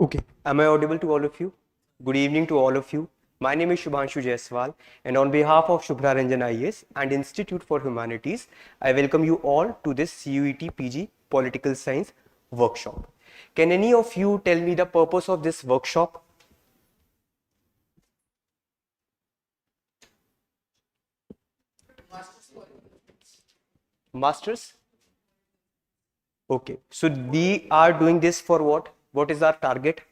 Okay, am I audible to all of you? Good evening to all of you. My name is Shubhanshu Jaiswal, and on behalf of Shubhra Ranjan IAS and Institute for Humanities, I welcome you all to this CUET PG Political Science workshop. Can any of you tell me the purpose of this workshop? Masters? Okay, so we are doing this for what? What is our target?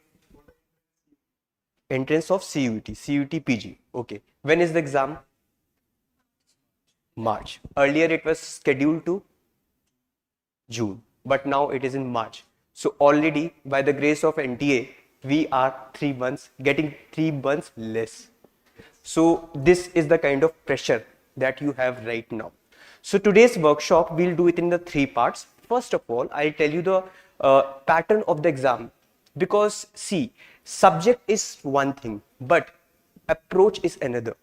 Entrance of CUET PG. Okay, when is the exam? March. Earlier it was scheduled to June, but now it is in March. So already by the grace of NTA, we are 3 months, getting 3 months less. So this is the kind of pressure that you have right now. So today's workshop, we'll do it in the 3 parts. First of all, I'll tell you the pattern of the exam, because see, subject is one thing, but approach is another.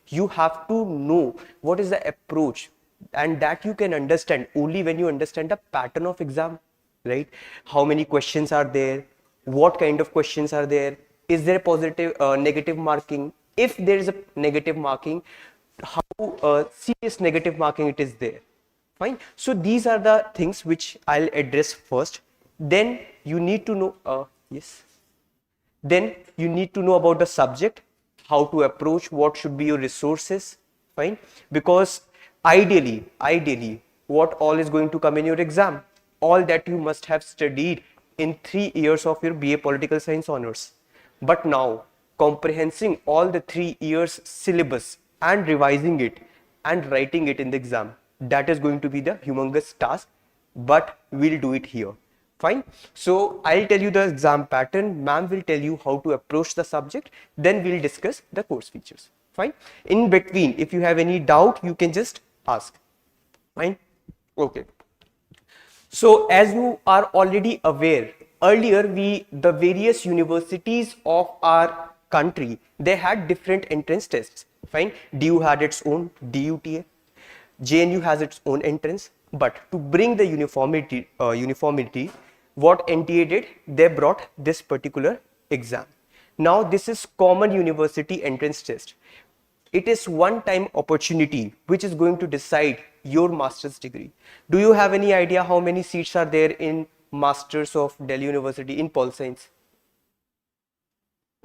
You have to know what is the approach, and that you can understand only when you understand the pattern of exam, right? How many questions are there, what kind of questions are there, is there positive negative marking, if there is a negative marking, how serious negative marking it is there. Fine, so these are the things which I'll address first. Then you need to know yes, then you need to know about the subject, how to approach, what should be your resources. Fine, because ideally what all is going to come in your exam, all that you must have studied in 3 years of your BA Political Science honors. But now comprehending all the 3 years syllabus and revising it and writing it in the exam, that is going to be the humongous task, but we'll do it here. Fine, so I'll tell you the exam pattern, ma'am will tell you how to approach the subject, then we'll discuss the course features. Fine, in between if you have any doubt you can just ask. Fine, okay. So as you are already aware, earlier the various universities of our country, they had different entrance tests. Fine, DU had its own DUTA, JNU has its own entrance, but to bring the uniformity, what NTA did, they brought this particular exam. Now this is common university entrance test. It is one time opportunity which is going to decide your master's degree. Do you have any idea how many seats are there in Masters of Delhi University in Pol Science?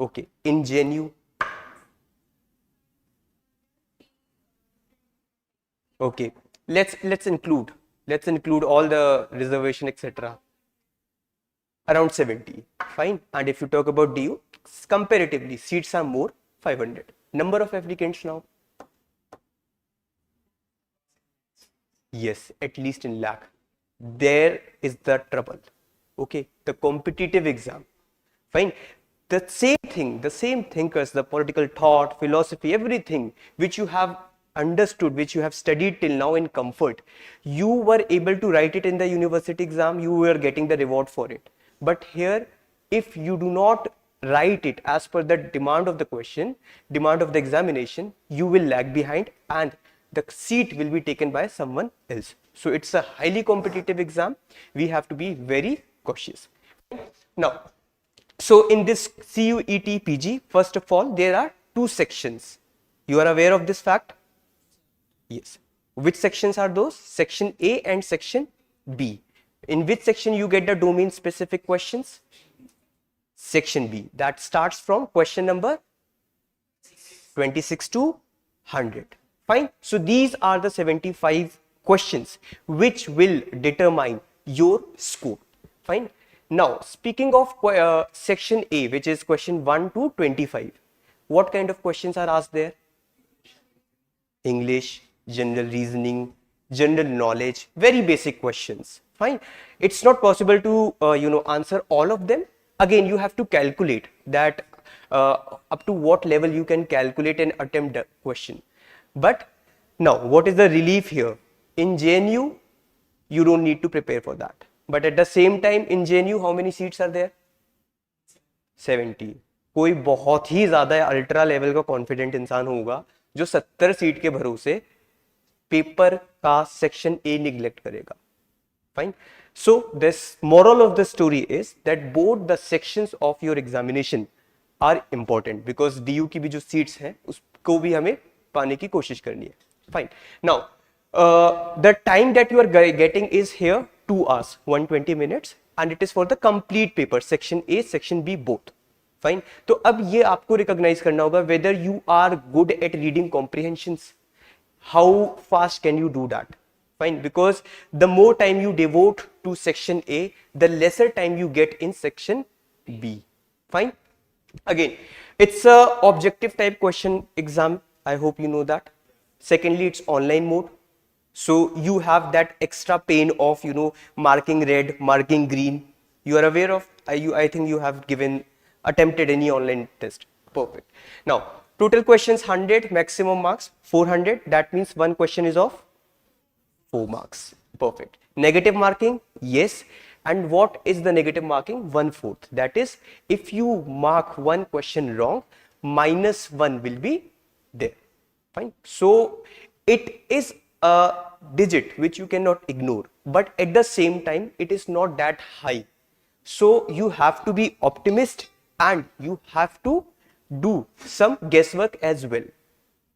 Okay, in JNU? Okay, let's include all the reservation, etc. Around 70. Fine, and if you talk about DU, comparatively seats are more, 500. Number of applicants now? Yes, at least in lakh. There is the trouble. Okay, the competitive exam. Fine, the same thinkers, the political thought, philosophy, everything which you have understood, which you have studied till now in comfort, you were able to write it in the university exam, you were getting the reward for it. But here, if you do not write it as per the demand of the question, demand of the examination, you will lag behind and the seat will be taken by someone else. So it's a highly competitive exam. We have to be very cautious. Now, so in this CUET PG, first of all, there are 2 sections. You are aware of this fact? Yes. Which sections are those? Section A and section B. In which section you get the domain specific questions? Section B. That starts from question number 26 to 100. Fine. So these are the 75 questions which will determine your score. Fine. Now, speaking of section A, which is question 1 to 25, what kind of questions are asked there? English, general reasoning, general knowledge, very basic questions. Fine. It's not possible to answer all of them. Again, you have to calculate that up to what level you can calculate and attempt the question. But now, what is the relief here? In JNU, you don't need to prepare for that. But at the same time, in JNU, how many seats are there? 70. कोई बहुत ही ज्यादा ultra level का confident इंसान होगा जो 70 seat के भरोसे paper का सेक्शन ए निग्लेक्ट करेगा. Fine. So this moral of the story is that both the sections of your examination are important, because DU की भी जो seats हैं उसको भी हमें पाने की कोशिश करनी है. Fine. Now the time that you are getting is here 2 hours 120 minutes and it is for the complete paper, section A section B both. Fine. तो अब ये आपको recognize करना होगा whether you are good at reading comprehensions, how fast can you do that. Fine, because the more time you devote to section A, the lesser time you get in section B. Fine. Again, it's a objective type question exam. I hope you know that. Secondly, it's online mode, so you have that extra pain of marking red, marking green. You are aware of, I think you have attempted any online test. Perfect. Now total questions 100, maximum marks 400. That means one question is of 4 marks. Perfect. Negative marking, yes. And what is the negative marking? 1/4. That is, if you mark one question wrong, -1 will be there. Fine. So it is a digit which you cannot ignore, but at the same time it is not that high. So you have to be optimist and you have to do some guesswork as well.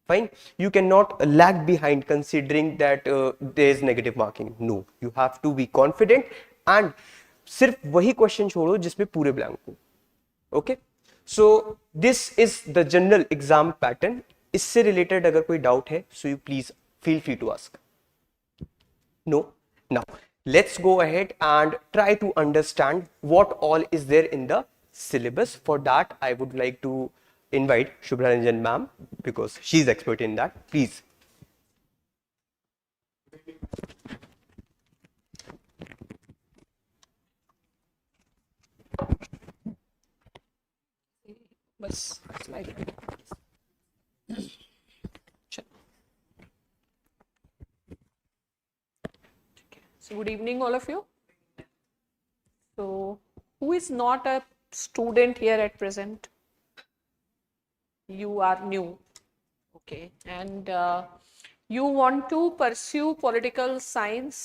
Fine. You cannot lag behind considering that there is negative marking. No, you have to be confident and सिर्फ वही question छोड़ो जिसमें पूरे blank हो. Okay, so this is the general exam pattern. इससे related अगर कोई doubt है so you please feel free to ask. No, now let's go ahead and try to understand what all is there in the syllabus. For that I would like to invite Shubhranjan ma'am because she is expert in that. Please. बस slide. So good evening all of you. So who is not a student here at present? You are new, okay, and you want to pursue political science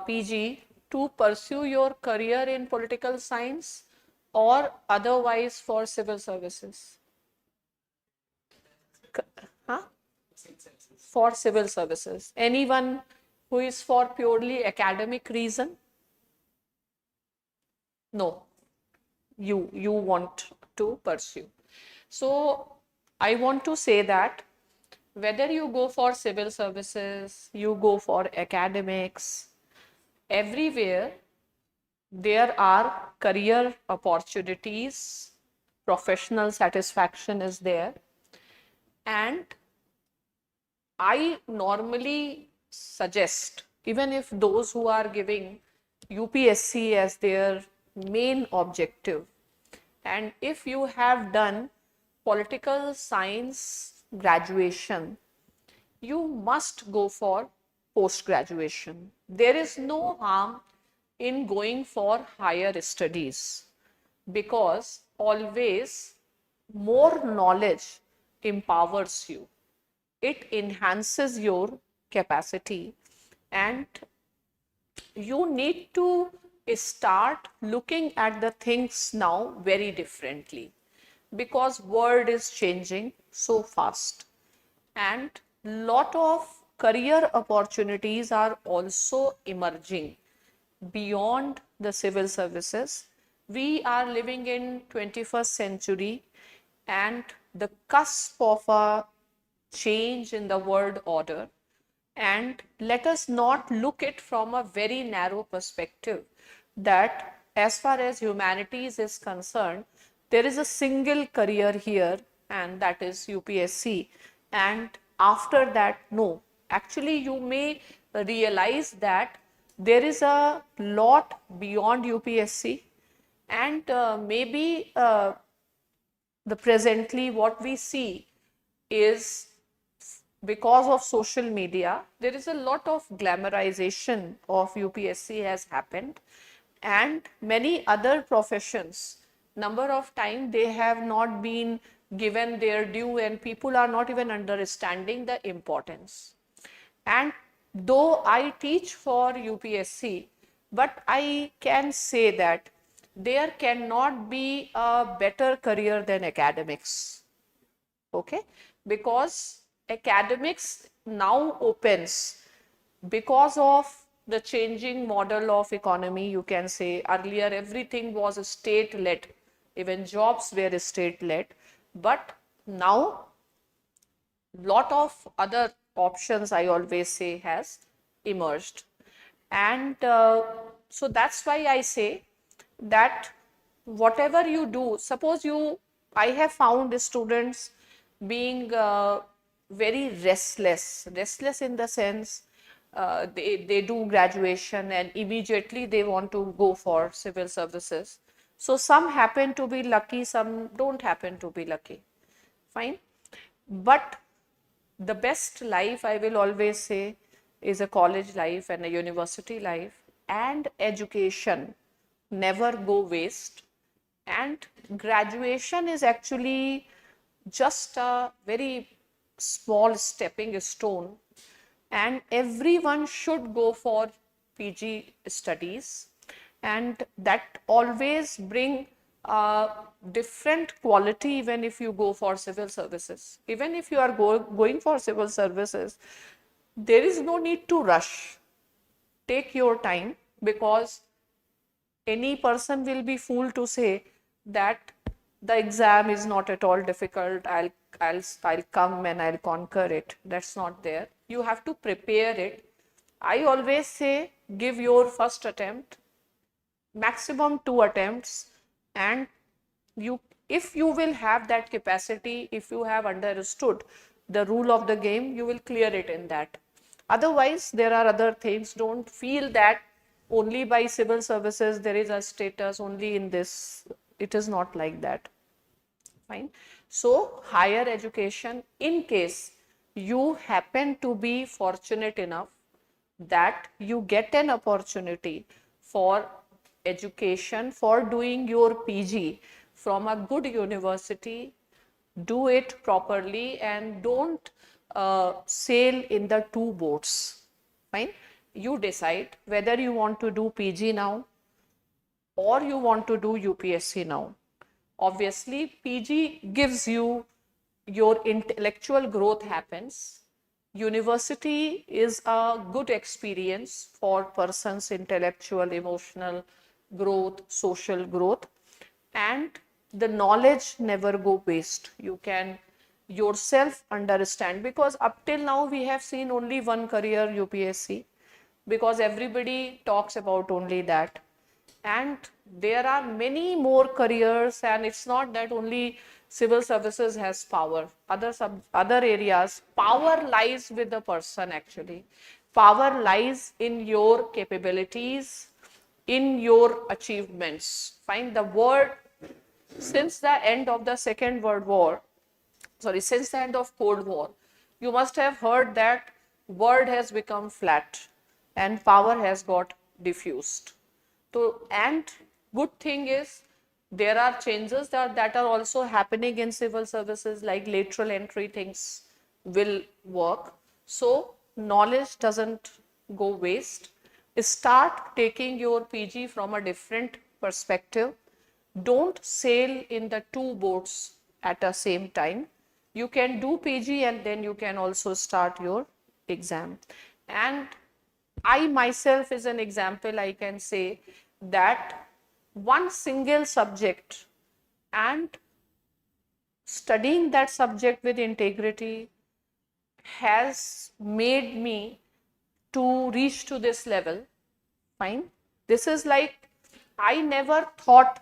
PG to pursue your career in political science or otherwise for civil services? Huh? For civil services. Anyone who is for purely academic reason? No, you want to pursue. So I want to say that whether you go for civil services, you go for academics, everywhere there are career opportunities, professional satisfaction is there, and I normally suggest, even if those who are giving UPSC as their main objective, and if you have done political science graduation, you must go for post graduation. There is no harm in going for higher studies, because always more knowledge empowers you, it enhances your capacity, and you need to start looking at the things now very differently, because world is changing so fast and lot of career opportunities are also emerging beyond the civil services. We are living in 21st century and the cusp of a change in the world order, and let us not look it from a very narrow perspective that as far as humanities is concerned, there is a single career here and that is UPSC, and after that, no, actually you may realize that there is a lot beyond UPSC, and maybe the presently what we see is because of social media, there is a lot of glamorization of UPSC has happened, and many other professions, number of time they have not been given their due and people are not even understanding the importance. And though I teach for UPSC, but I can say that there cannot be a better career than academics. Okay, because academics now opens because of the changing model of economy. You can say earlier everything was state led, even jobs were state led, but now lot of other options, I always say, has emerged. And so that's why I say that whatever you do, suppose you, I have found students being very restless in the sense they do graduation and immediately they want to go for civil services. So some happen to be lucky, some don't happen to be lucky. Fine. But the best life, I will always say, is a college life and a university life, and education never go waste. And graduation is actually just a very small stepping stone, and everyone should go for PG studies, and that always bring a different quality. Even if you go for civil services, even if you are going for civil services, there is no need to rush. Take your time, because any person will be fool to say that the exam is not at all difficult, I'll come and I'll conquer it. That's not there. You have to prepare it. I always say give your first attempt, maximum 2 attempts, and you, if you will have that capacity, if you have understood the rule of the game, you will clear it in that. Otherwise there are other things. Don't feel that only by civil services there is a status, only in this. It is not like that. Fine. So higher education, in case you happen to be fortunate enough that you get an opportunity for education, for doing your PG from a good university, do it properly and don't sail in the two boats. Fine. You decide whether you want to do PG now or you want to do UPSC now. Obviously, PG gives you, your intellectual growth happens. University is a good experience for person's intellectual, emotional growth, social growth, and the knowledge never go waste. You can yourself understand, because up till now we have seen only one career, UPSC, because everybody talks about only that. And there are many more careers, and it's not that only civil services has power. Other areas, power lies with the person actually. Power lies in your capabilities, in your achievements. Find the word, since the end of the since the end of Cold War, you must have heard that word has become flat and power has got diffused. So, and good thing is there are changes that are also happening in civil services, like lateral entry things will work. So knowledge doesn't go waste. Start taking your PG from a different perspective. Don't sail in the two boats at the same time. You can do PG and then you can also start your exam. And I myself is an example. I can say that one single subject and studying that subject with integrity has made me to reach to this level. Fine. This is like, I never thought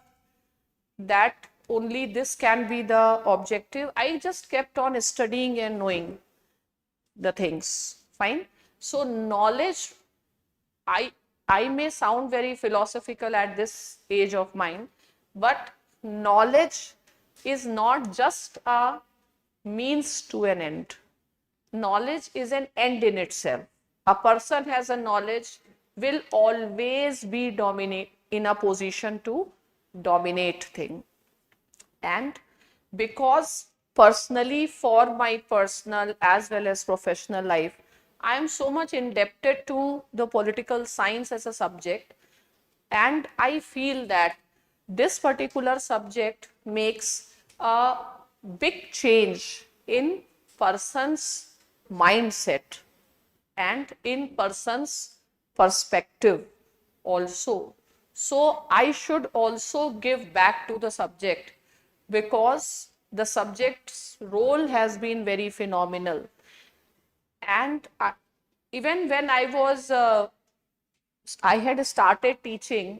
that only this can be the objective. I just kept on studying and knowing the things. Fine. So knowledge, I may sound very philosophical at this age of mine, but knowledge is not just a means to an end. Knowledge is an end in itself. A person has a knowledge will always be in a position to dominate thing. And because personally, for my personal as well as professional life, I am so much indebted to the political science as a subject. and I feel that this particular subject makes a big change in person's mindset and in person's perspective also. So I should also give back to the subject because the subject's role has been very phenomenal. And even when I had started teaching,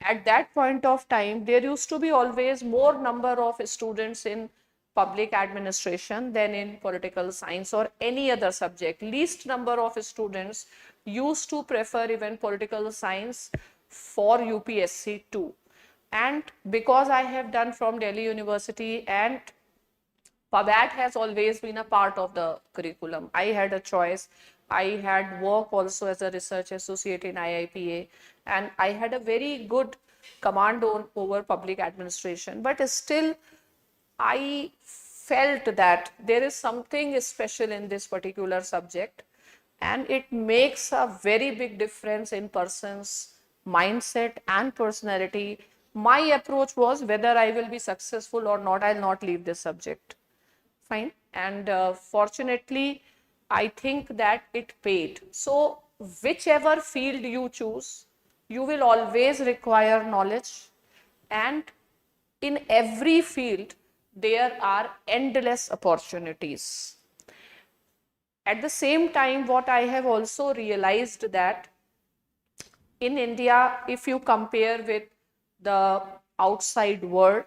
at that point of time, there used to be always more number of students in public administration than in political science or any other subject. Least number of students used to prefer even political science for UPSC too. And because I have done from Delhi University and PABAT has always been a part of the curriculum. I had a choice. I had work also as a research associate in IIPA, and I had a very good command over public administration. But still, I felt that there is something special in this particular subject, and it makes a very big difference in person's mindset and personality. My approach was whether I will be successful or not, I'll not leave this subject. Fine. And fortunately, I think that it paid. So whichever field you choose, you will always require knowledge, and in every field there are endless opportunities. At the same time, what I have also realized that in India, if you compare with the outside world,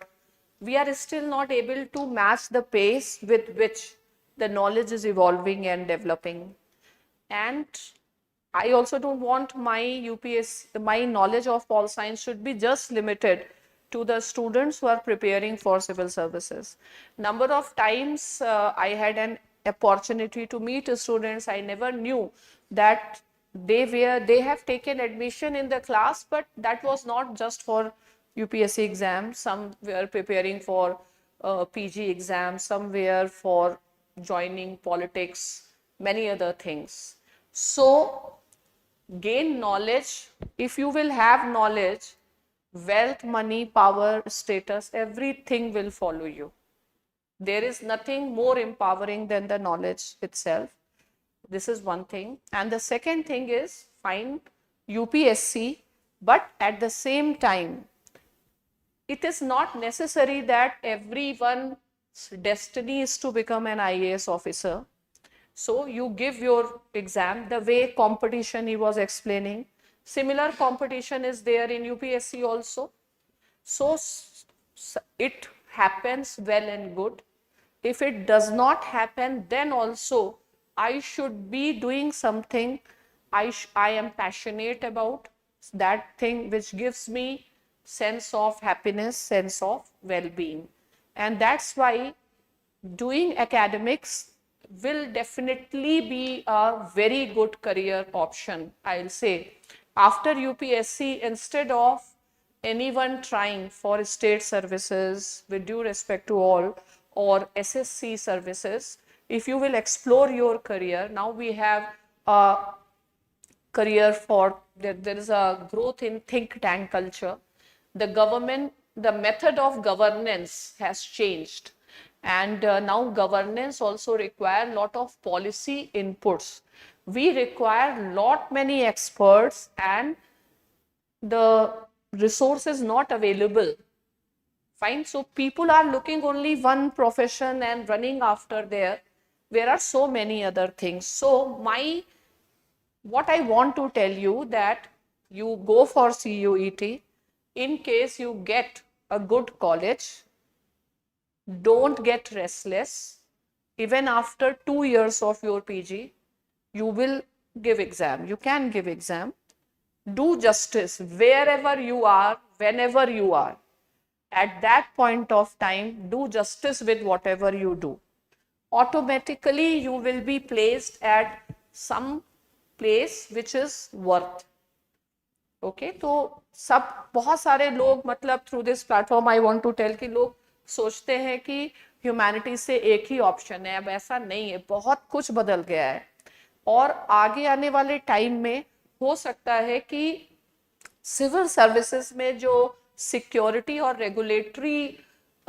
we are still not able to match the pace with which the knowledge is evolving and developing. And I also don't want my knowledge of pol science should be just limited to the students who are preparing for civil services. Number of times I had an opportunity to meet students. I never knew that they have taken admission in the class, but that was not just for UPSC exams. Some were preparing for PG exams, some were for joining politics, many other things. So gain knowledge. If you will have knowledge, wealth, money, power, status, everything will follow you. There is nothing more empowering than the knowledge itself. This is one thing. And the second thing is find UPSC, but at the same time, it is not necessary that everyone's destiny is to become an IAS officer. So you give your exam, the way competition he was explaining, similar competition is there in UPSC also. So it happens well and good. If it does not happen, then also I should be doing something I am passionate about, that thing which gives me sense of happiness, sense of well-being. And that's why doing academics will definitely be a very good career option, I'll say. After UPSC, instead of anyone trying for state services, with due respect to all, or SSC services, if you will explore your career, now we have a career for, there is a growth in think tank culture. The government, the method of governance has changed, and now governance also require lot of policy inputs. We require lot many experts, and the resources not available. Fine. So people are looking only one profession and running after there are so many other things. So what I want to tell you that you go for CUET. In case you get a good college, don't get restless. Even after 2 years of your PG, you will give exam. You can give exam. Do justice wherever you are, whenever you are. At that point of time, do justice with whatever you do. Automatically, you will be placed at some place which is worth. Okay तो सब बहुत सारे लोग मतलब through this platform I want to tell कि लोग सोचते हैं कि ह्यूमैनिटी से एक ही ऑप्शन है. अब ऐसा नहीं है, बहुत कुछ बदल गया है और आगे आने वाले टाइम में हो सकता है कि सिविल सर्विसेज में जो सिक्योरिटी और रेगुलेटरी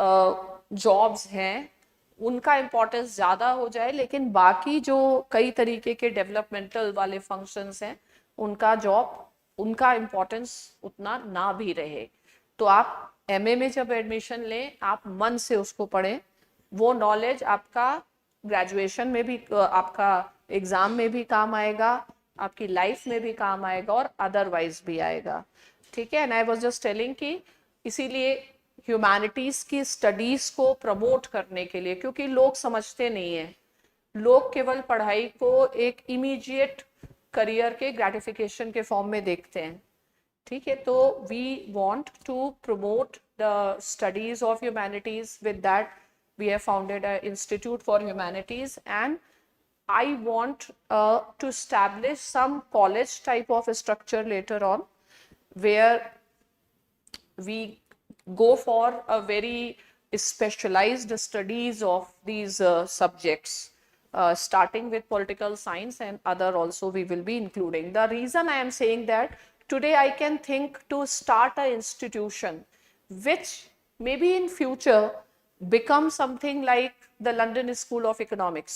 जॉब्स हैं उनका इम्पोर्टेंस ज़्यादा हो जाए, लेकिन बाकी जो कई तरीके के डेवलपमेंटल वाले फंक्शंस हैं उनका इम्पोर्टेंस उतना ना भी रहे। तो आप एमए में जब एडमिशन लें, आप मन से उसको पढ़ें, वो नॉलेज आपका ग्रेजुएशन में भी, आपका एग्जाम में भी काम आएगा, आपकी लाइफ में भी काम आएगा और अदरवाइज भी आएगा। ठीक है। And I was just telling कि इसीलिए ह्यूमैनिटीज की स्टडीज को प्रमोट करने के लिए, क्योंकि लोग समझते नहीं है, लोग केवल पढ़ाई को एक इमीडिएट करियर के ग्रेटिफिकेशन के फॉर्म में देखते हैं। ठीक है। तो we want to promote the studies of humanities, with that we have founded an institute for humanities, and I want to establish some college type of structure later on where we go for a very specialized studies of these subjects, starting with political science, and other also we will be including. The reason I am saying that, today I can think to start an institution which maybe in future become something like the London School of Economics.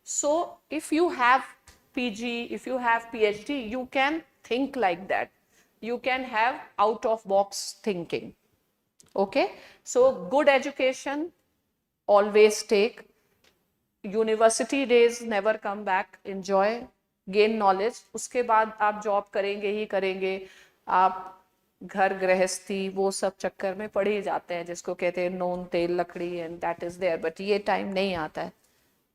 So if you have PG, if you have PhD, you can think like that. You can have out of box thinking. Okay. So good education always take. University days never come back. Enjoy, gain knowledge. उसके बाद आप job करेंगे ही करेंगे, आप घर गृहस्थी वो सब चक्कर में पड़ ही जाते हैं, जिसको कहते हैं नून तेल लकड़ी, and that is there, but ये टाइम नहीं आता है।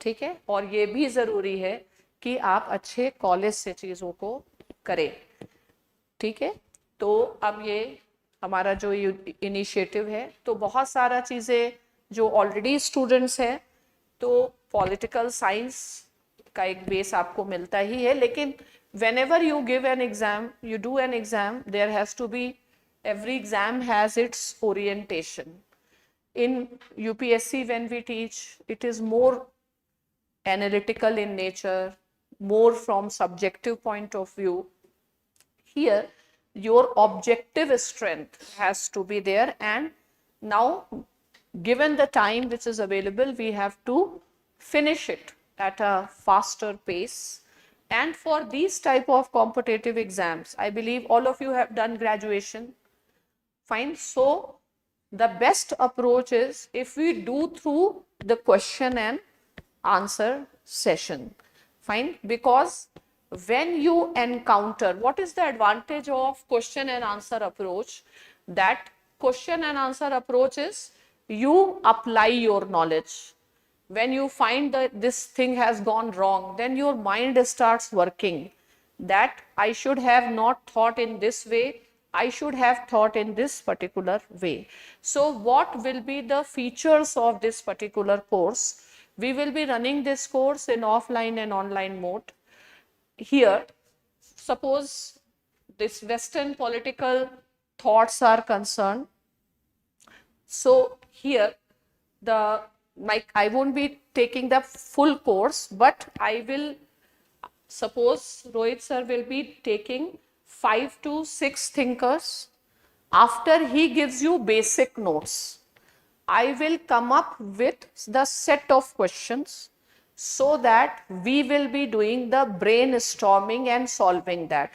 ठीक है। और ये भी जरूरी है कि आप अच्छे कॉलेज से चीजों को करें। ठीक है। तो अब ये हमारा जो इनिशिएटिव है, तो बहुत सारा चीजें जो ऑलरेडी स्टूडेंट्स हैं, तो पॉलिटिकल साइंस का एक बेस आपको मिलता ही है, लेकिन whenever you give an exam, you do an exam, there has to be, every exam has its orientation. In UPSC when we teach, it is more analytical in nature, more from subjective point of view. Here your objective strength has to be there, and now given the time which is available, we have to finish it at a faster pace. And for these type of competitive exams, I believe all of you have done graduation. Fine. So the best approach is if we do through the question and answer session. Fine. Because when you encounter, what is the advantage of question and answer approach? That question and answer approach is you apply your knowledge. When you find that this thing has gone wrong, then your mind starts working, that I should have not thought in this way, I should have thought in this particular way. So what will be the features of this particular course? We will be running this course in offline and online mode. Here, suppose this Western political thoughts are concerned. So here I won't be taking the full course, but I will, suppose Rohit sir will be taking 5 to 6 thinkers. After he gives you basic notes, I will come up with the set of questions, so that we will be doing the brainstorming and solving that.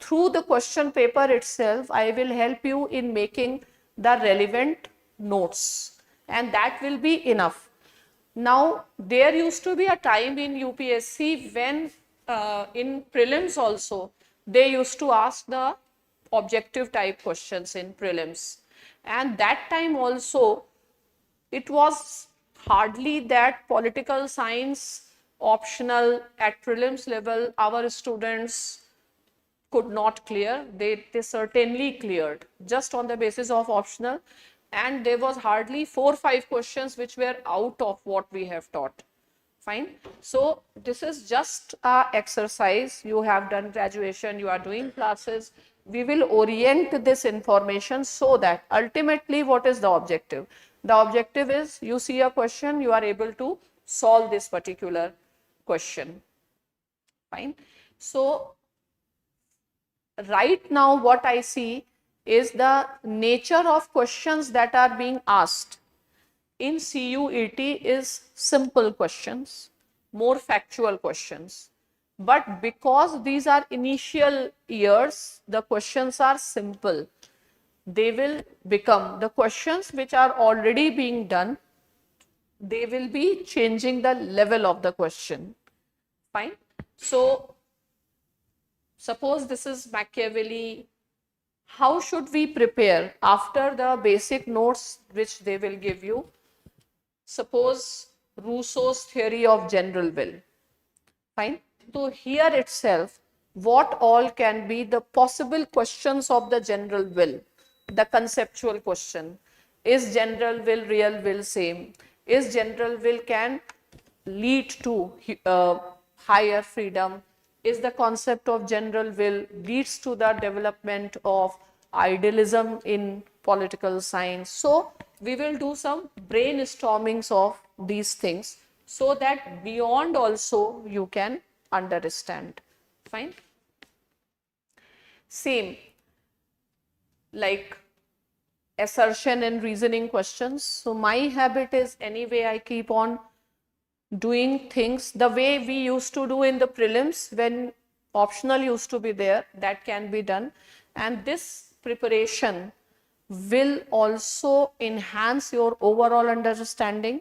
Through the question paper itself, I will help you in making the relevant notes, and that will be enough. Now there used to be a time in UPSC when in prelims also they used to ask the objective type questions in prelims, and that time also it was hardly that political science optional at prelims level our students could not clear. They certainly cleared just on the basis of optional, and there was hardly 4 or 5 questions which were out of what we have taught. Fine. So this is just a exercise. You have done graduation, you are doing classes. We will orient this information so that ultimately what is the objective? The objective is you see a question, you are able to solve this particular question. Fine. So right now what I see is the nature of questions that are being asked in CUET is simple questions, more factual questions. But because these are initial years, the questions are simple. They will become the questions which are already being done, they will be changing the level of the question. Fine. So, suppose this is Machiavelli. How should we prepare after the basic notes which they will give you? Suppose Rousseau's theory of general will. Fine. So here itself, what all can be the possible questions of the general will? The conceptual question. Is general will, real will same? Is general will can lead to higher freedom? Is the concept of general will leads to the development of idealism in political science? So we will do some brainstormings of these things so that beyond also you can understand. Fine. Same like assertion and reasoning questions. So my habit is anyway I keep on doing things the way we used to do in the prelims when optional used to be there, that can be done, and this preparation will also enhance your overall understanding,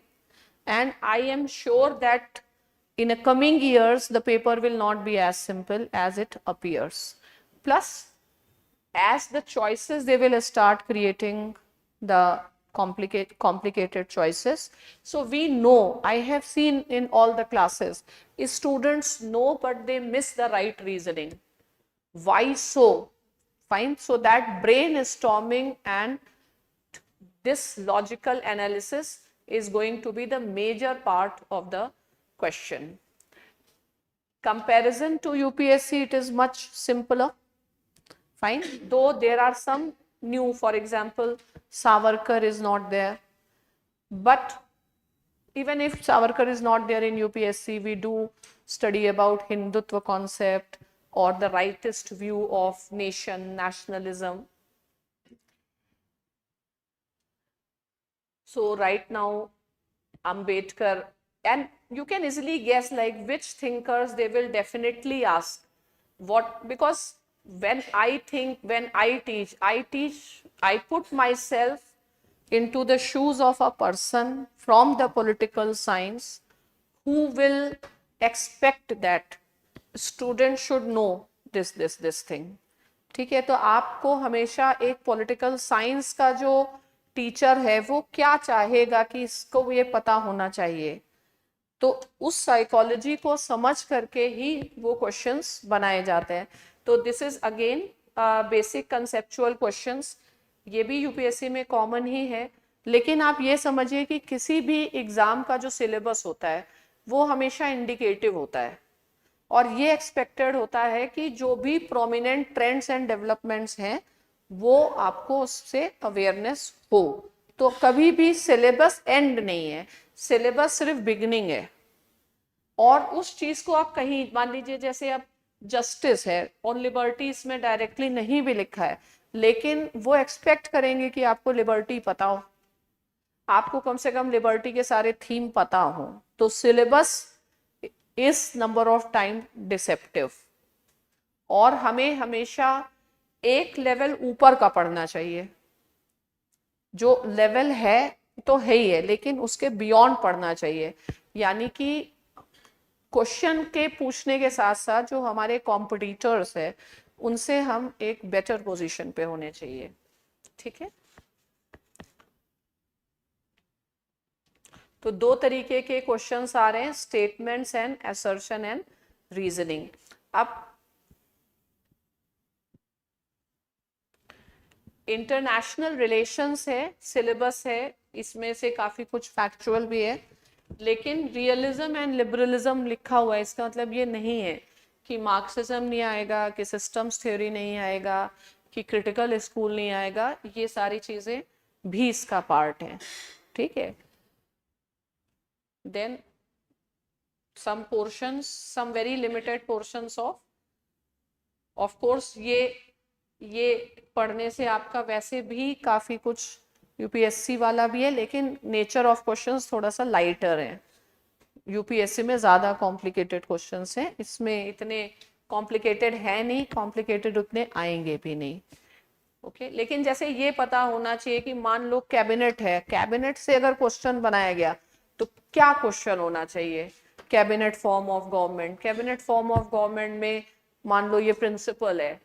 and I am sure that in the coming years the paper will not be as simple as it appears. Plus, as the choices, they will start creating the complicated choices. So we know, I have seen in all the classes, students know but they miss the right reasoning. Why so? Fine. So that brainstorming and this logical analysis is going to be the major part of the question. Comparison to UPSC, it is much simpler. Fine. Though there are some new, for example, Savarkar is not there. But even if Savarkar is not there in UPSC, we do study about Hindutva concept or the rightist view of nation, nationalism. So right now, Ambedkar, and you can easily guess like which thinkers they will definitely ask. What, because when I think, when I teach, I put myself into the shoes of a person from the political science who will expect that student should know this thing. ठीक है, तो आपको हमेशा एक political science का जो teacher है वो क्या चाहेगा कि इसको ये पता होना चाहिए, तो उस साइकोलॉजी को समझ करके ही वो क्वेश्चंस बनाए जाते हैं. तो this is again basic conceptual questions, ये भी यूपीएससी में कॉमन ही है. लेकिन आप ये समझिए कि किसी भी एग्जाम का जो सिलेबस होता है वो हमेशा इंडिकेटिव होता है, और ये एक्सपेक्टेड होता है कि जो भी प्रोमिनेंट ट्रेंड्स एंड डेवलपमेंट्स हैं वो आपको उससे अवेयरनेस हो. तो कभी भी सिलेबस एंड नहीं है, सिलेबस सिर्फ बिगिनिंग है. और उस चीज को आप कहीं, मान लीजिए जैसे अब जस्टिस है और लिबर्टी इसमें डायरेक्टली नहीं भी लिखा है, लेकिन वो एक्सपेक्ट करेंगे कि आपको लिबर्टी पता हो, आपको कम से कम लिबर्टी के सारे थीम पता हो. तो syllabus is number of time deceptive, और हमें हमेशा एक लेवल ऊपर का पढ़ना चाहिए. जो लेवल है तो है ही है, लेकिन उसके बियॉन्ड पढ़ना चाहिए. यानी कि क्वेश्चन के पूछने के साथ साथ जो हमारे कॉम्पिटिटर्स है उनसे हम एक बेटर पोजीशन पे होने चाहिए. ठीक है. तो दो तरीके के क्वेश्चंस आ रहे हैं, statements and assertion and reasoning. अब इंटरनेशनल रिलेशंस है, सिलेबस है, इसमें से काफी कुछ फैक्चुअल भी है, लेकिन रियलिज्म एंड लिबरलिज्म लिखा हुआ है. इसका मतलब ये नहीं है कि मार्क्सिज्म नहीं आएगा, कि सिस्टम्स थ्योरी नहीं आएगा, कि क्रिटिकल स्कूल नहीं आएगा. ये सारी चीजें भी इसका पार्ट है. ठीक है. Then some portions, some very limited portions of of course ये पढ़ने से आपका वैसे भी काफी कुछ यूपीएससी वाला भी है, लेकिन नेचर ऑफ क्वेश्चंस थोड़ा सा लाइटर है। यूपीएससी में ज्यादा कॉम्प्लिकेटेड क्वेश्चंस हैं, इसमें इतने कॉम्प्लिकेटेड है नहीं, कॉम्प्लिकेटेड उतने आएंगे भी नहीं। ओके लेकिन जैसे ये पता होना चाहिए कि मान लो कैबिनेट है, कैबिनेट से अगर क्वेश्चन बनाया गया तो क्या क्वेश्चन होना चाहिए। Cabinet form of government, cabinet form of government में मान लो ये प्रिंसिपल है,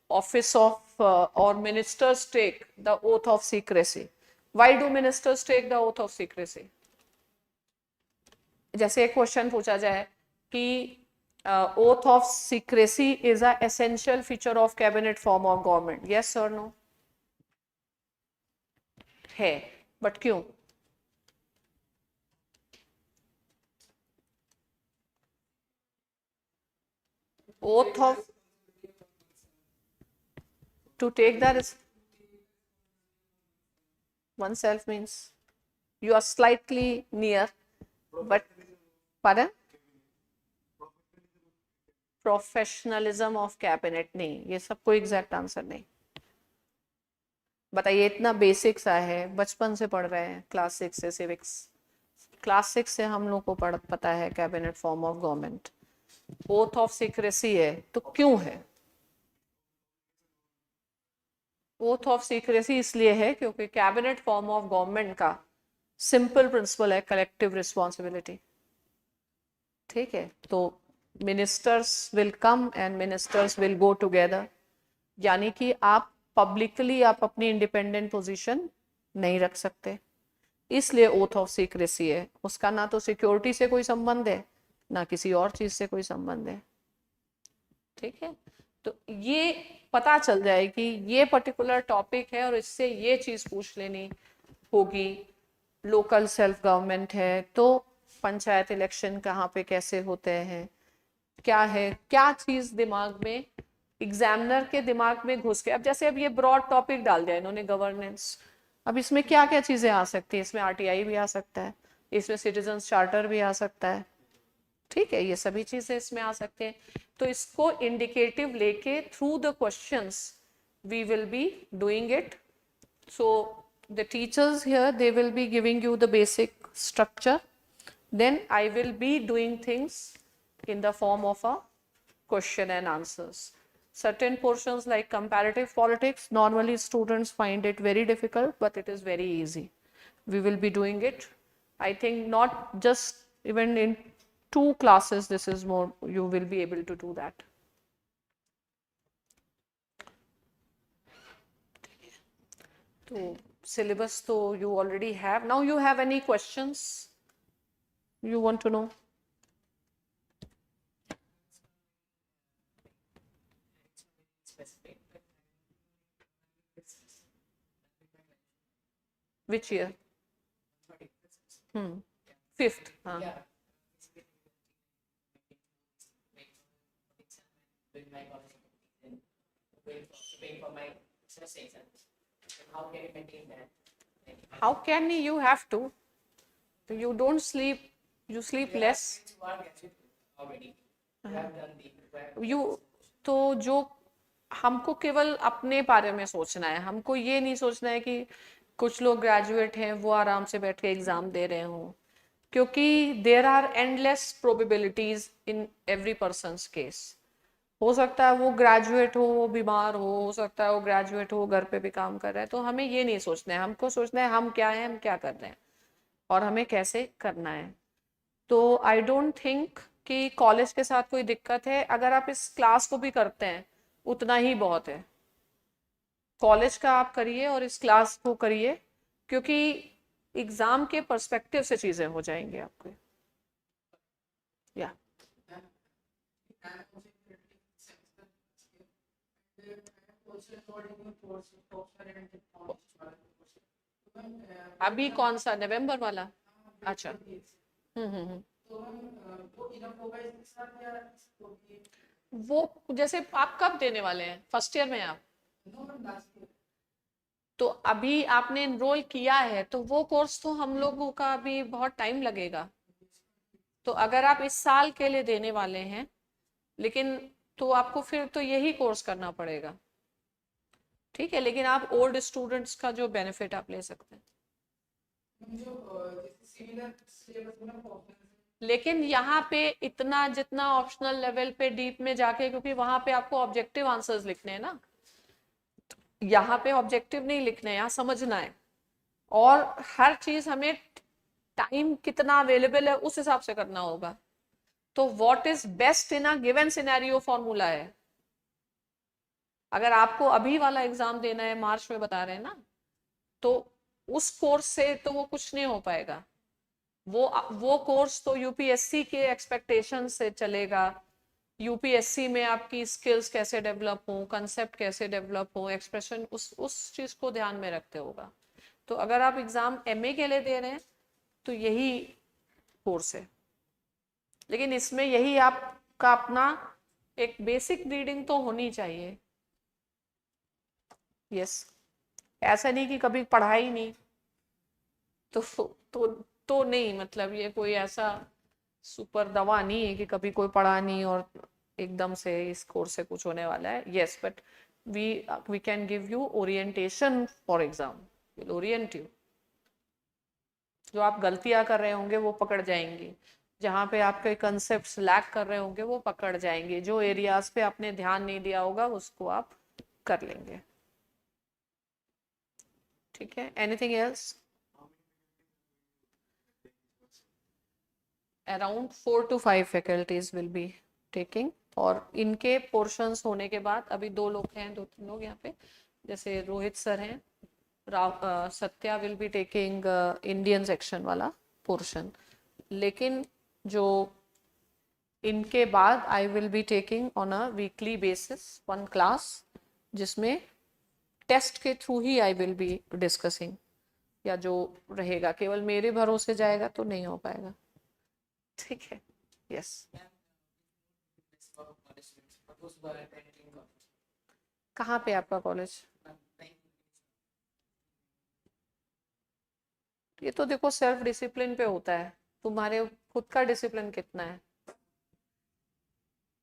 ऑफिस ऑफ और ministers take the oath of secrecy. Why do ministers take the oath of secrecy? जैसे एक क्वेश्चन पूछा जाए कि oath of secrecy is a essential feature of cabinet form of government, yes or no? है, but क्यों? oath of to take the risk oneself means you are slightly near, but pardon? Professionalism of cabinet नहीं, ये सब कोई exact answer नहीं। बताइए, इतना basic सा है, बचपन से पढ़ रहे हैं, क्लास 6 से सिविक्स, क्लास 6 से हम लोग को पता है cabinet form of government. Oath of secrecy है तो क्यों है? ओथ ऑफ सीक्रेसी इसलिए है क्योंकि कैबिनेट फॉर्म ऑफ गवर्नमेंट का सिंपल प्रिंसिपल है कलेक्टिव रिस्पॉन्सिबिलिटी। ठीक है, तो ministers will come and ministers will go together, यानी कि आप पब्लिकली आप अपनी इंडिपेंडेंट पोजीशन नहीं रख सकते, इसलिए ओथ ऑफ सीक्रेसी है। उसका ना तो सिक्योरिटी से कोई संबंध है ना किसी और चीज से कोई संबंध है। ठीक है, तो ये पता चल जाए कि ये पर्टिकुलर टॉपिक है और इससे ये चीज पूछ लेनी होगी। लोकल सेल्फ गवर्नमेंट है तो पंचायत इलेक्शन कहाँ पे कैसे होते हैं, क्या है, क्या चीज दिमाग में एग्जामिनर के दिमाग में घुस के, अब जैसे अब ये ब्रॉड टॉपिक डाल दिया इन्होंने गवर्नेंस, अब इसमें क्या क्या चीजें आ सकती है, इसमें आरटीआई भी आ सकता है, इसमें सिटीजन्स चार्टर भी आ सकता है। ठीक है, ये सभी चीजें इसमें आ सकते हैं। तो इसको इंडिकेटिव लेके through the questions we will be doing it. So the teachers here they will be giving you the basic structure, then I will be doing things in the form of a question and answers. Certain portions like comparative politics, normally students find it very difficult, but it is very easy. We will be doing it. I think not just even in 2 classes, this is more, you will be able to do that. So syllabus तो you already have. Now you have any questions you want to know? Which year? 5th. How can you have to? You don't sleep, you sleep less. You तो जो हमको केवल अपने बारे में सोचना है, हमको ये नहीं सोचना है कि कुछ लोग ग्रेजुएट हैं वो आराम से बैठ के एग्जाम दे रहे हों, क्योंकि there are endless probabilities in every person's case. हो सकता है वो ग्रेजुएट हो, वो बीमार हो सकता है वो ग्रेजुएट हो, घर पे भी काम कर रहा है। तो हमें ये नहीं सोचना है, हमको सोचना है हम क्या हैं, हम क्या कर रहे हैं और हमें कैसे करना है। तो आई डोंट थिंक कि कॉलेज के साथ कोई दिक्कत है, अगर आप इस क्लास को भी करते हैं उतना ही बहुत है। कॉलेज का आप करिए और इस क्लास को करिए, क्योंकि एग्जाम के पर्सपेक्टिव से चीजें हो जाएंगी आपको। या अभी कौन सा, नवंबर वाला? अच्छा। वो जैसे आप कब देने वाले हैं, फर्स्ट ईयर में आप? तो अभी आपने एनरोल किया है तो वो कोर्स तो हम लोगों का अभी बहुत टाइम लगेगा। तो अगर आप इस साल के लिए देने वाले हैं, लेकिन तो आपको फिर तो यही कोर्स करना पड़ेगा, ठीक है, लेकिन आप ओल्ड स्टूडेंट्स का जो बेनिफिट आप ले सकते हैं। लेकिन यहाँ पे इतना जितना ऑप्शनल लेवल पे डीप में जाके, क्योंकि वहां पे आपको ऑब्जेक्टिव आंसर्स लिखने हैं ना, यहाँ पे ऑब्जेक्टिव नहीं लिखने हैं, यहाँ समझना है। और हर चीज हमें टाइम कितना अवेलेबल है उस हिसाब से करना होगा। तो what is best in a given scenario formula है। अगर आपको अभी वाला एग्जाम देना है, मार्च में बता रहे हैं ना, तो उस कोर्स से तो वो कुछ नहीं हो पाएगा। वो कोर्स तो यूपीएससी के एक्सपेक्टेशन से चलेगा। यूपीएससी में आपकी स्किल्स कैसे डेवलप हो, कंसेप्ट कैसे डेवलप हो, एक्सप्रेशन, उस चीज को ध्यान में रखते होगा। तो अगर आप एग्जाम एमए के लिए दे रहे हैं तो यही कोर्स है। लेकिन इसमें यही आपका अपना एक बेसिक रीडिंग तो होनी चाहिए। यस, ऐसा नहीं कि कभी पढ़ा ही नहीं, तो तो तो नहीं, मतलब ये कोई ऐसा सुपर दवा नहीं है कि कभी कोई पढ़ा नहीं और एकदम से इस कोर्स से कुछ होने वाला है। Yes, but we can give you orientation for exam, will orient you. जो आप गलतियां कर रहे होंगे वो पकड़ जाएंगी, जहाँ पे आपके कंसेप्ट लैक कर रहे होंगे वो पकड़ जाएंगे, जो एरियाज पे आपने ध्यान नहीं दिया होगा उसको आप कर लेंगे। ठीक है, anything else? Around 4 to 5 faculties will be taking, और इनके पोर्शंस होने के बाद अभी 2 लोग हैं, 2-3 लोग यहाँ पे, जैसे रोहित सर हैं, Satya will be taking Indian section वाला पोर्शन। लेकिन जो इनके बाद I will be taking on a weekly basis 1 class, जिसमें टेस्ट के through he I will be discussing, या जो रहेगा केवल मेरे भरोसे जाएगा तो नहीं हो पाएगा। ठीक है, यस। कहाँ पे आपका कॉलेज? ये तो देखो सेल्फ डिसिप्लिन पे होता है, तुम्हारे खुद का डिसिप्लिन कितना है।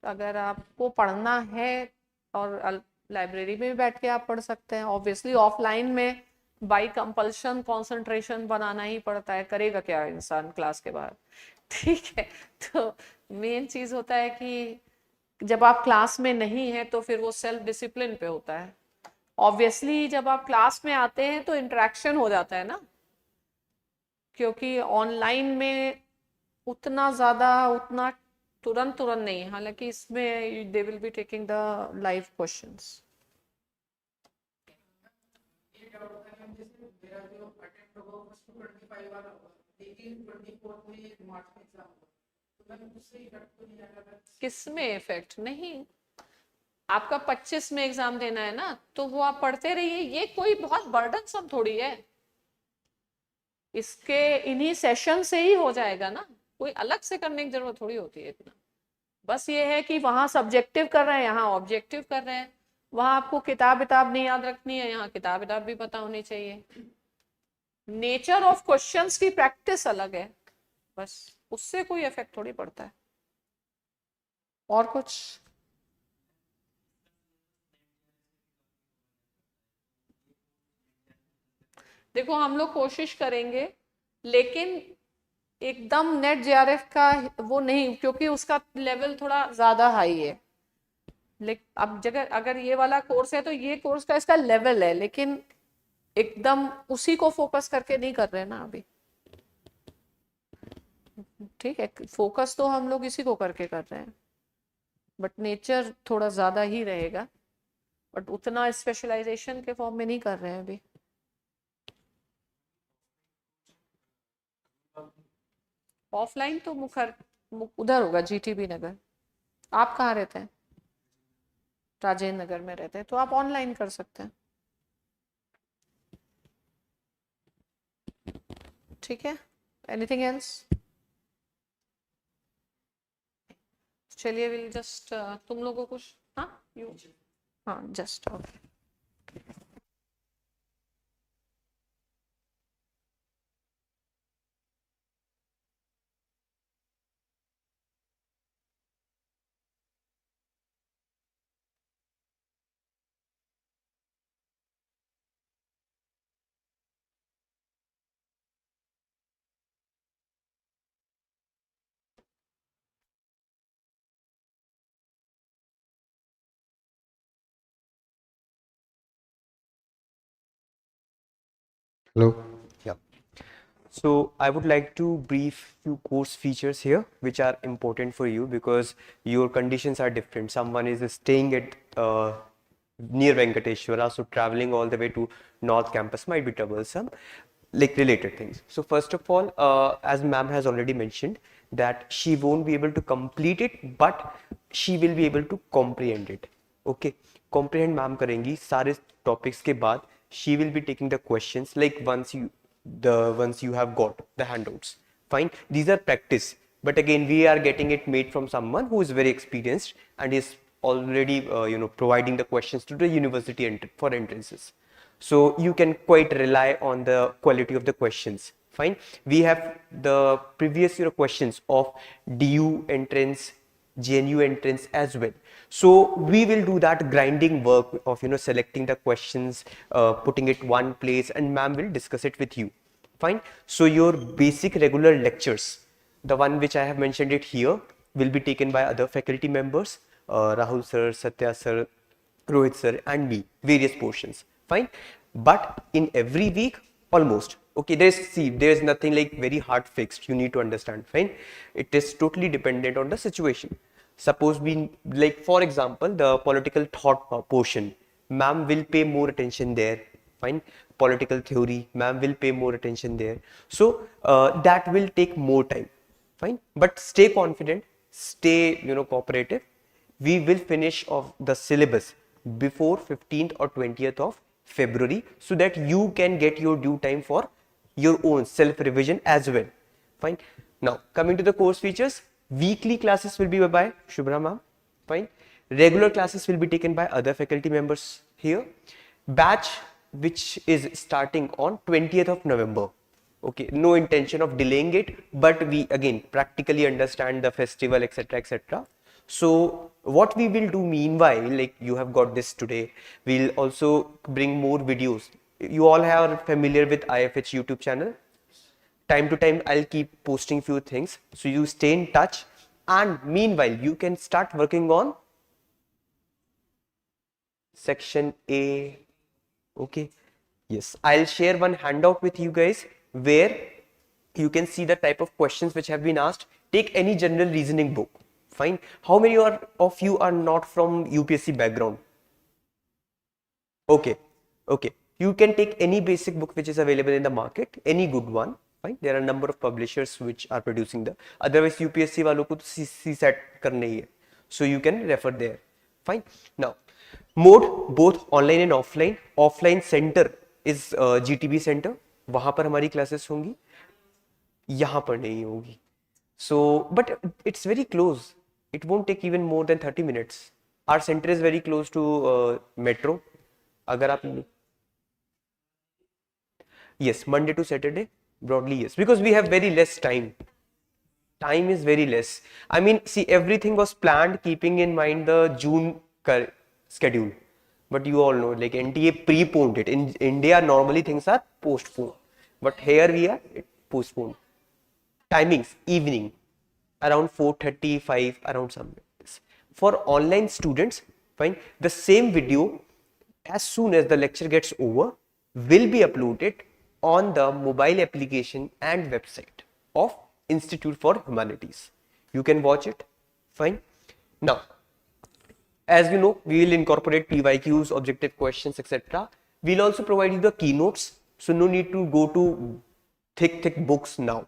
अगर आपको पढ़ना है और लाइब्रेरी में भी बैठ के आप पढ़ सकते हैं, ऑब्वियसली ऑफलाइन में बाई कंपल्शन कंसंट्रेशन बनाना ही पड़ता है, करेगा क्या इंसान क्लास के बाहर। ठीक है, तो मेन चीज होता है कि जब आप क्लास में नहीं है तो फिर वो सेल्फ डिसिप्लिन पे होता है। ऑब्वियसली जब आप क्लास में आते हैं तो इंटरेक्शन हो जाता है ना, क्योंकि ऑनलाइन में उतना ज्यादा, उतना तुरंत तुरंत नहीं, हालांकि इसमें दे will be taking the live questions. किसमें इफेक्ट नहीं, आपका 25 में एग्जाम देना है ना, तो वो आप पढ़ते रहिए, ये कोई बहुत बर्डनसम थोड़ी है, इसके इन्हीं सेशन से ही हो जाएगा ना, कोई अलग से करने की जरूरत थोड़ी होती है इतना। बस ये है कि वहां सब्जेक्टिव कर रहे हैं, यहाँ ऑब्जेक्टिव कर रहे हैं, वहां आपको किताब नहीं याद रखनी है, यहाँ किताब भी पता होनी चाहिए। नेचर ऑफ क्वेश्चंस की प्रैक्टिस अलग है, बस उससे कोई इफेक्ट थोड़ी पड़ता है। और कुछ? देखो हम लोग कोशिश करेंगे, लेकिन एकदम नेट जेआरएफ का वो नहीं, क्योंकि उसका लेवल थोड़ा ज्यादा हाई है। लेकिन अब जगह अगर ये वाला कोर्स है तो ये कोर्स का इसका लेवल है, लेकिन एकदम उसी को फोकस करके नहीं कर रहे ना अभी। ठीक है, फोकस तो हम लोग इसी को करके कर रहे हैं, बट नेचर थोड़ा ज्यादा ही रहेगा, बट उतना स्पेशलाइजेशन के फॉर्म में नहीं कर रहे हैं अभी। ऑफलाइन तो उधर होगा जीटीबी नगर। आप कहाँ रहते हैं? राजेंद्र नगर में रहते हैं, तो आप ऑनलाइन कर सकते हैं। ठीक है, एनीथिंग एल्स? चलिए विल जस्ट, तुम लोगों को कुछ, हाँ यू, हाँ just okay. Hello. Yeah. So I would like to brief few course features here which are important for you because your conditions are different. Someone is staying at near Venkateshwara, so traveling all the way to North Campus might be troublesome, like related things. So first of all, as ma'am has already mentioned, that she won't be able to complete it, but she will be able to comprehend it. Okay, comprehend ma'am करेंगी सारे topics के बाद. She will be taking the questions like once you have got the handouts. Fine, these are practice, but again we are getting it made from someone who is very experienced and is already providing the questions to the university for entrances. So you can quite rely on the quality of the questions. Fine, we have the previous year questions of DU entrance, GNU entrance as well. So we will do that grinding work of selecting the questions, putting it one place, and ma'am will discuss it with you. Fine. So your basic regular lectures, the one which I have mentioned it here, will be taken by other faculty members, Rahul sir, Satya sir, Rohit sir, and me, various portions. Fine. But in every week, almost. Okay, there's nothing like very hard fixed. You need to understand. Fine. It is totally dependent on the situation. Suppose we, like for example, the political thought portion, ma'am will pay more attention there. Fine. Political theory, ma'am will pay more attention there. So that will take more time. Fine. But stay confident, stay cooperative. We will finish off the syllabus before 15th or 20th of February so that you can get your due time for your own self revision as well. Fine. Now coming to the course features, weekly classes will be by Shubhra ma'am. Fine. Regular classes will be taken by other faculty members here. Batch which is starting on 20th of November. Okay, no intention of delaying it, but we again practically understand the festival, etc., etc. So what we will do meanwhile, like you have got this today, we'll also bring more videos. You all are familiar with IFH YouTube channel. Time to time I'll keep posting few things, so you stay in touch, and meanwhile you can start working on section A. Okay, yes, I'll share one handout with you guys where you can see the type of questions which have been asked. Take any general reasoning book. Fine. How many of you are not from UPSC background? Okay, okay, you can take any basic book which is available in the market, any good one. Fine, there are a number of publishers which are producing the, otherwise UPSC वालों को तो CSAT करना ही है, so you can refer there. Fine. Now mode both online and offline. Offline center is GTB center, वहां पर हमारी classes होंगी, यहाँ पर नहीं होगी. So but it's very close, it won't take even more than 30 minutes. Our center is very close to metro. अगर आप, yes, Monday to Saturday, broadly yes, because we have very less time. Time is very less. I mean, see, everything was planned keeping in mind the June schedule, but you all know, like NTA preponed it. In India, normally things are postponed, but here we are postponed. Timings evening, around 4:35, around something like this. For online students, fine, the same video, as soon as the lecture gets over, will be uploaded on the mobile application and website of Institute for Humanities. You can watch it. Fine. Now, as you know, we will incorporate PYQs, objective questions, etc. We'll also provide you the keynotes, so no need to go to thick books now.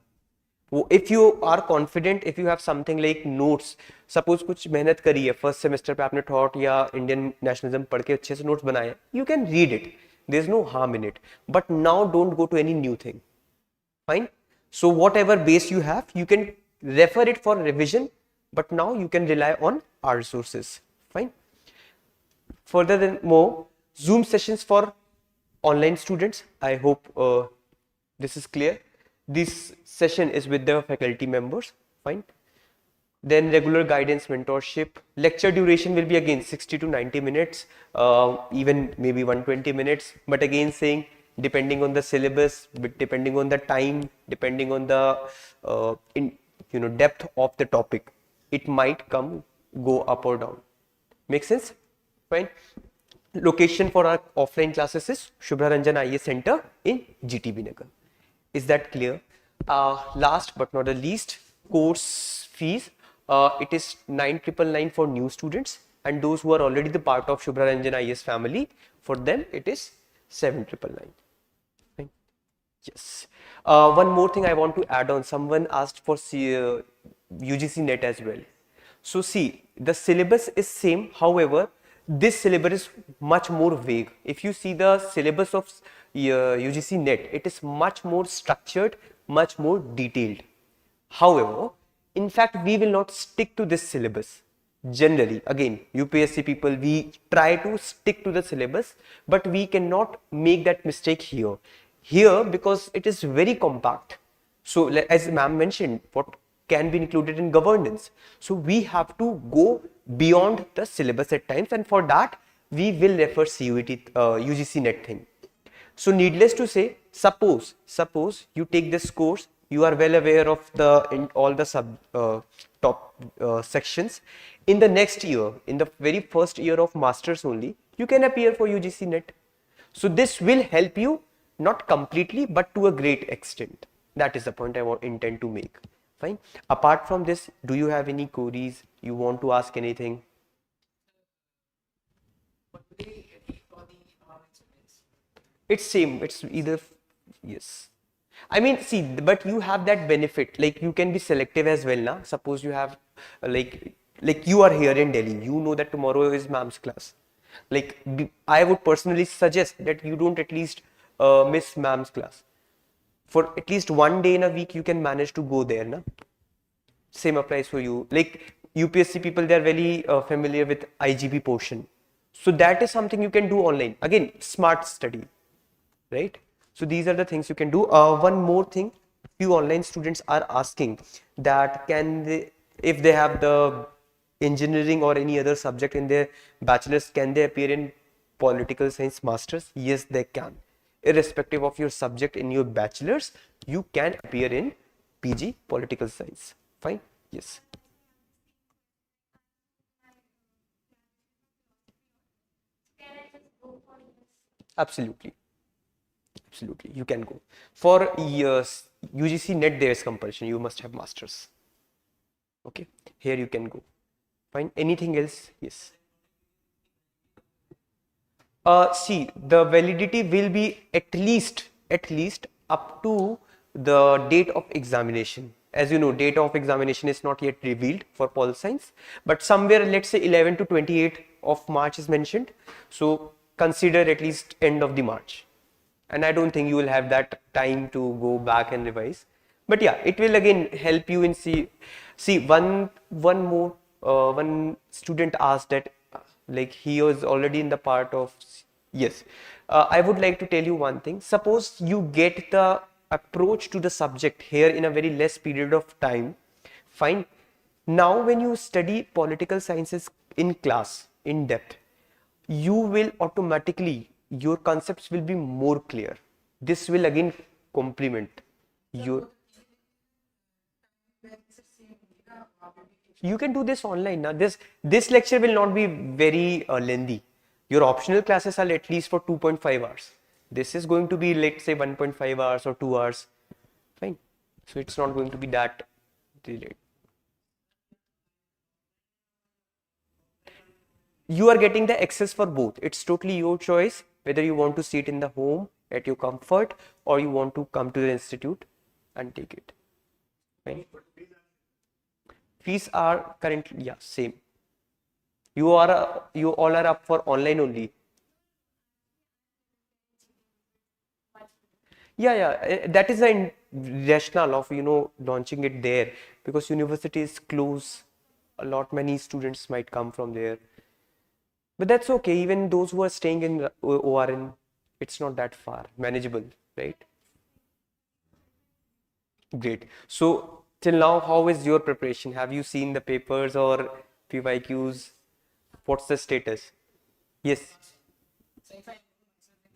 If you are confident, if you have something like notes, suppose कुछ मेहनत करी है first semester पे, आपने thought या Indian nationalism पढ़ के अच्छे से नोट्स बनाए, you can read it. There's no harm in it. But now don't go to any new thing. Fine. So whatever base you have, you can refer it for revision, but now you can rely on our resources. Fine. Furthermore, Zoom sessions for online students. I hope this is clear. This session is with the faculty members. Fine. Then regular guidance, mentorship. Lecture duration will be again 60 to 90 minutes, even maybe 120 minutes. But again saying, depending on the syllabus, depending on the time, depending on the depth of the topic, it might go up or down. Make sense? Fine. Location for our offline classes is Shubhra Ranjan IAS Center in GTB Nagar. Is that clear? Last but not the least, course fees. It is 9,999 for new students, and those who are already the part of Shubhra Ranjan IAS family, for them it is 7,999. Fine. Yes. One more thing I want to add on. Someone asked for UGC NET as well. So see, the syllabus is same. However, this syllabus is much more vague. If you see the syllabus of UGC NET, it is much more structured, much more detailed. However, in fact, we will not stick to this syllabus. Generally, again, UPSC people, we try to stick to the syllabus, but we cannot make that mistake here. Here, because it is very compact. So, as ma'am mentioned, what can be included in governance. So, we have to go beyond the syllabus at times, and for that, we will refer CUET, UGC NET thing. So, needless to say, suppose you take this course, you are well aware of all the top sections. In the next year, in the very first year of masters only, you can appear for UGC NET. So this will help you, not completely, but to a great extent. That is the point I intend to make. Fine. Apart from this, do you have any queries? You want to ask anything? It's same. It's either, yes. I mean, see, but you have that benefit. Like you can be selective as well, na? Suppose you have, like you are here in Delhi. You know that tomorrow is ma'am's class. Like I would personally suggest that you don't at least miss ma'am's class. For at least one day in a week, you can manage to go there, na? Same applies for you. Like UPSC people, they are very familiar with IGP portion. So that is something you can do online. Again, smart study, right? So these are the things you can do. One more thing, few online students are asking that can they, if they have the engineering or any other subject in their bachelor's, can they appear in political science masters? Yes, they can. Irrespective of your subject in your bachelor's, you can appear in PG political science. Fine? Yes. Absolutely. Absolutely, you can go. For years, UGC NET there is compulsion. You must have masters. Okay, here you can go. Fine. Anything else? Yes. See, the validity will be at least up to the date of examination. As you know, date of examination is not yet revealed for pol science, but somewhere, let's say 11 to 28 of March is mentioned. So consider at least end of the March. And I don't think you will have that time to go back and revise. But yeah, it will again help you in one student asked that like he was already in the part of, yes. I would like to tell you one thing. Suppose you get the approach to the subject here in a very less period of time. Fine. Now when you study political sciences in class, in depth, you will automatically, your concepts will be more clear. This will again complement your. You can do this online. Now this lecture will not be very lengthy. Your optional classes are at least for 2.5 hours. This is going to be, let's say, 1.5 hours or 2 hours. Fine. So it's not going to be that delayed. You are getting the access for both. It's totally your choice whether you want to sit in the home at your comfort or you want to come to the institute and take it. Fine. Fees are currently, yeah, same. You all are up for online only. Yeah, that is the rationale of launching it there, because university is close. Many students might come from there. But that's okay. Even those who are staying in ORN, it's not that far, manageable, right? Great. So till now, how is your preparation? Have you seen the papers or PYQs? What's the status? Yes. So if I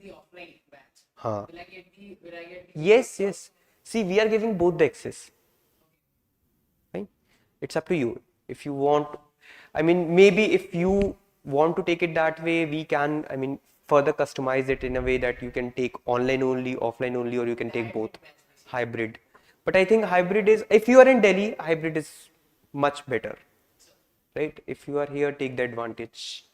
the offline batch, Huh. will I get the Yes. See, we are giving both the access. Right? It's up to you. If you want, I mean, maybe if you want to take it that way, we can, I mean, further customize it in a way that you can take online only, offline only, or you can take both. Hybrid. But I think hybrid is, if you are in Delhi, hybrid is much better, right? If you are here, take the advantage.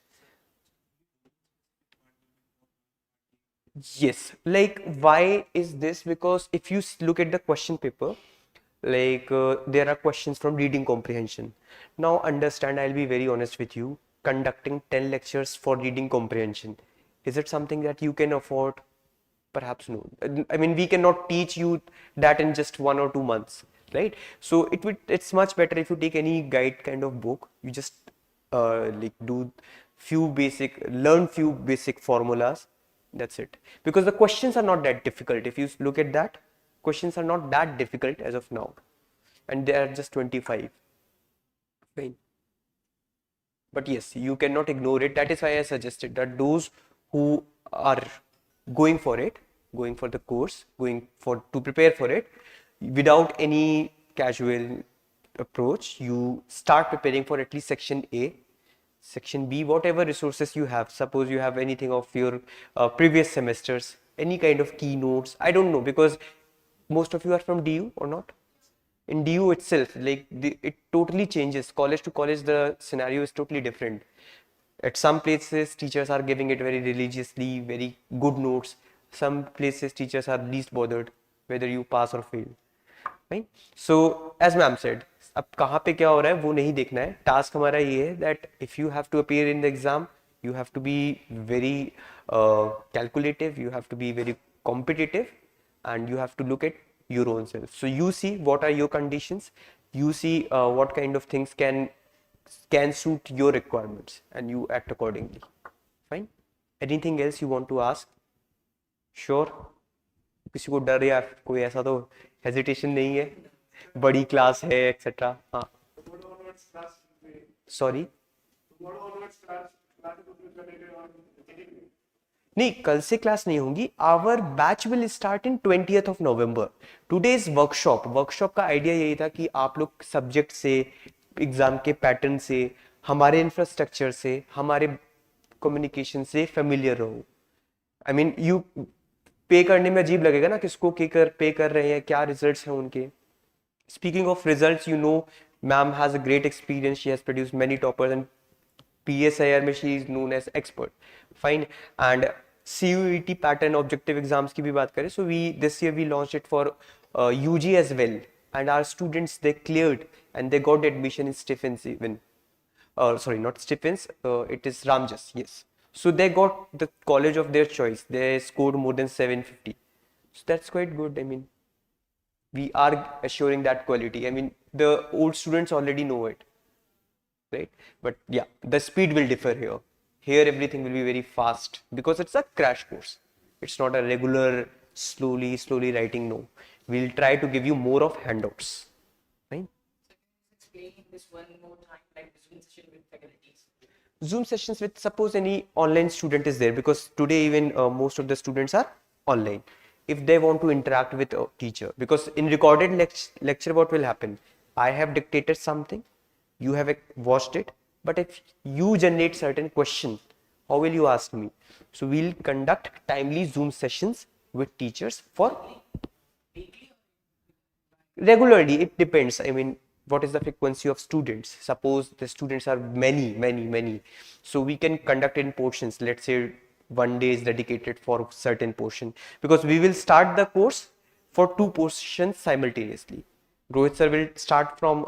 Yes, like why is this? Because if you look at the question paper, like there are questions from reading comprehension. Now understand, I'll be very honest with you, conducting 10 lectures for reading comprehension, is it something that you can afford? Perhaps no. I mean, we cannot teach you that in just 1 or 2 months, right? So it's much better if you take any guide kind of book, you just like learn few basic formulas. That's it. Because the questions are not that difficult. If you look at that, questions are not that difficult as of now, and they are just 25. Fine. But yes, you cannot ignore it. That is why I suggested that those who are going for it, going for the course, going for to prepare for it, without any casual approach, you start preparing for at least section A, section B, whatever resources you have. Suppose you have anything of your previous semesters, any kind of keynotes. I don't know, because most of you are from DU or not? In DU itself, like it totally changes. College to college, the scenario is totally different. At some places, teachers are giving it very religiously, very good notes. Some places, teachers are least bothered whether you pass or fail. Right? So, as ma'am said, अब कहाँ पे क्या हो रहा है वो नहीं देखना है. Task हमारा ये है that if you have to appear in the exam, you have to be very calculative, you have to be very competitive, and you have to look at your own self. So you see what are your conditions, you see what kind of things can suit your requirements, and you act accordingly. Fine. Anything else you want to ask? Sure. किसी को डर या कोई ऐसा तो hesitation नहीं है, बड़ी क्लास है एक्सेट्रा. हाँ सॉरी, नहीं कल से क्लास नहीं होंगी. Our batch will start in 20th of November. Today is workshop का आइडिया यही था कि आप लोग सब्जेक्ट से, एग्जाम के पैटर्न से, हमारे इंफ्रास्ट्रक्चर से, हमारे कम्युनिकेशन से फेमिलियर रहो. आई मीन यू पे करने में अजीब लगेगा ना, किसको पे कर रहे हैं, क्या रिजल्ट्स हैं उनके. Speaking of results, you know, ma'am has a great experience. She has produced many toppers, and PSIR में she is known as expert. Fine. And CUET pattern objective exams की भी बात करें, so this year we launched it for UG as well, and our students, they cleared and they got admission in Stephens even. Sorry, not Stephens. It is Ramjas. Yes. So they got the college of their choice. They scored more than 750. So that's quite good. I mean, we are assuring that quality. I mean, the old students already know it, right? But yeah, the speed will differ here. Here, everything will be very fast because it's a crash course. It's not a regular, slowly writing. No, we'll try to give you more of handouts, right? Explain this one more time, like the Zoom session with faculties. Zoom sessions with, suppose any online student is there, because today even most of the students are online. If they want to interact with a teacher, because in recorded lecture what will happen, I have dictated something, you have watched it, but if you generate certain question, how will you ask me? So we'll conduct timely Zoom sessions with teachers for regularly. It depends. I mean, what is the frequency of students? Suppose the students are many, so we can conduct in portions. Let's say one day is dedicated for certain portion, because we will start the course for 2 portions simultaneously. Rohit sir will start from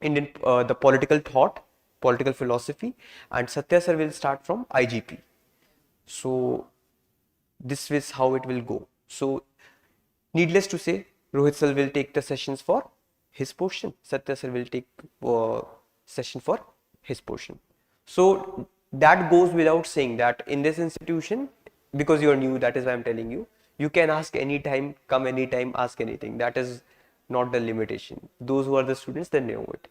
the political thought, political philosophy, and Satya sir will start from IGP. So this is how it will go. So needless to say, Rohit sir will take the sessions for his portion, Satya sir will take session for his portion. So that goes without saying that in this institution, because you are new, that is why I'm telling you, you can ask anytime, come anytime, ask anything. That is not the limitation. Those who are the students, they know it.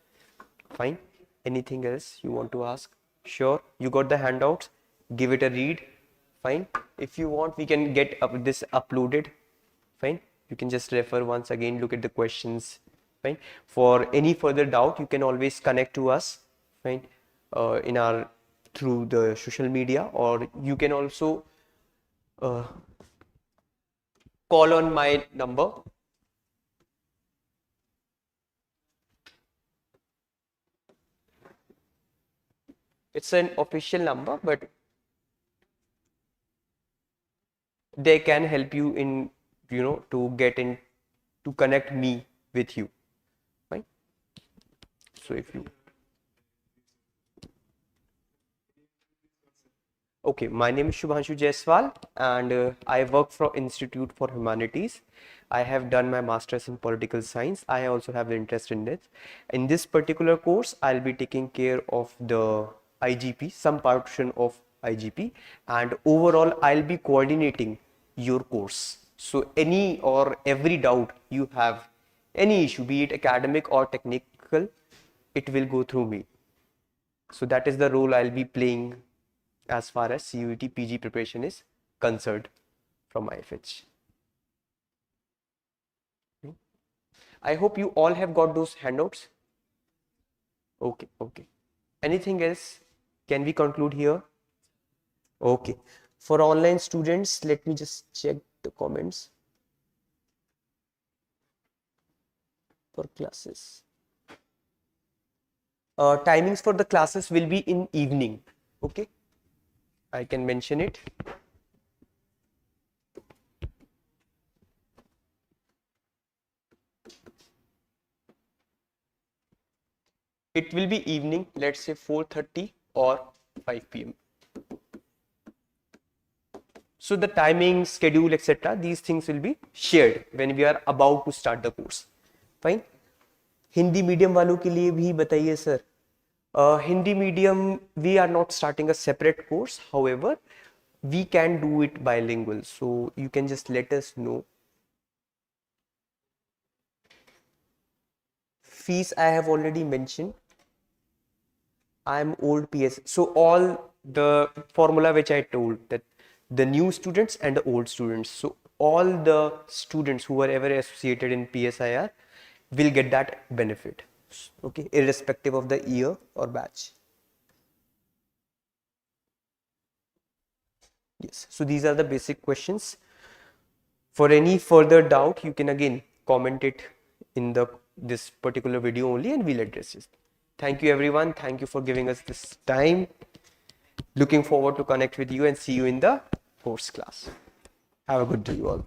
Fine. Anything else you want to ask? Sure. You got the handouts. Give it a read. Fine. If you want, we can get this uploaded. Fine. You can just refer once again, look at the questions. Fine. For any further doubt, you can always connect to us. Fine. In our through the social media, or you can also call on my number. It's an official number, but they can help you in, to get in, to connect me with you, right? So if you, okay, my name is Shubhanshu Jaiswal, and I work for Institute for Humanities. I have done my master's in political science. I also have interest in this. In this particular course, I'll be taking care of the IGP, some portion of IGP, and overall, I'll be coordinating your course. So any or every doubt you have, any issue, be it academic or technical, it will go through me. So that is the role I'll be playing as far as CUET PG preparation is concerned from IFH. I hope you all have got those handouts. Okay, okay. Anything else? Can we conclude here? Okay. For online students, let me just check the comments for classes. Timings for the classes will be in evening. Okay. I can mention it. It will be evening, let's say 4:30 or 5 p.m. So the timing, schedule, etc. these things will be shared when we are about to start the course. Fine. Hindi medium वालों के लिए भी बताइए sir. Hindi medium, we are not starting a separate course. However, we can do it bilingual. So you can just let us know. Fees I have already mentioned. I am old PS. So all the formula which I told, that the new students and the old students. So all the students who are ever associated in PSIR will get that benefit. Okay, irrespective of the year or batch. Yes, so these are the basic questions. For any further doubt, you can again comment it in this particular video only, and we'll address it. Thank you everyone. Thank you for giving us this time. Looking forward to connect with you and see you in the course class. Have a good day, you all.